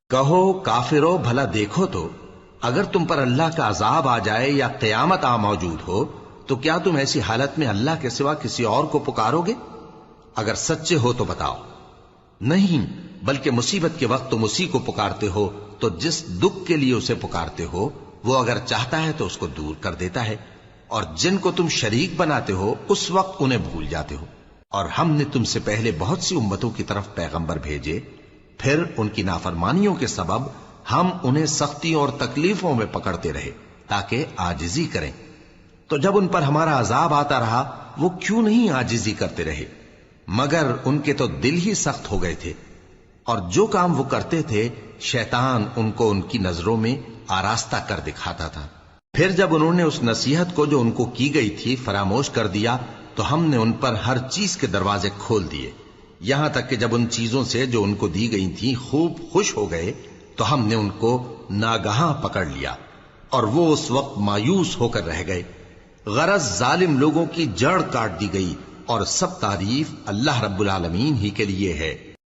کہو کافرو بھلا دیکھو تو، اگر تم پر اللہ کا عذاب آ جائے یا قیامت آ موجود ہو تو کیا تم ایسی حالت میں اللہ کے سوا کسی اور کو پکارو گے؟ اگر سچے ہو تو بتاؤ۔ نہیں، بلکہ مصیبت کے وقت تم اسی کو پکارتے ہو، تو جس دکھ کے لیے اسے پکارتے ہو وہ اگر چاہتا ہے تو اس کو دور کر دیتا ہے، اور جن کو تم شریک بناتے ہو اس وقت انہیں بھول جاتے ہو۔ اور ہم نے تم سے پہلے بہت سی امتوں کی طرف پیغمبر بھیجے، پھر ان کی نافرمانیوں کے سبب ہم انہیں سختیوں اور تکلیفوں میں پکڑتے رہے تاکہ عاجزی کریں۔ تو جب ان پر ہمارا عذاب آتا رہا وہ کیوں نہیں عاجزی کرتے رہے، مگر ان کے تو دل ہی سخت ہو گئے تھے، اور جو کام وہ کرتے تھے شیطان ان کو ان کی نظروں میں آراستہ کر دکھاتا تھا۔ پھر جب انہوں نے اس نصیحت کو جو ان کو کی گئی تھی فراموش کر دیا تو ہم نے ان پر ہر چیز کے دروازے کھول دیے، یہاں تک کہ جب ان چیزوں سے جو ان کو دی گئی تھیں خوب خوش ہو گئے تو ہم نے ان کو ناگہاں پکڑ لیا، اور وہ اس وقت مایوس ہو کر رہ گئے۔ غرض ظالم لوگوں کی جڑ کاٹ دی گئی، اور سب تعریف اللہ رب العالمین ہی کے لیے ہے۔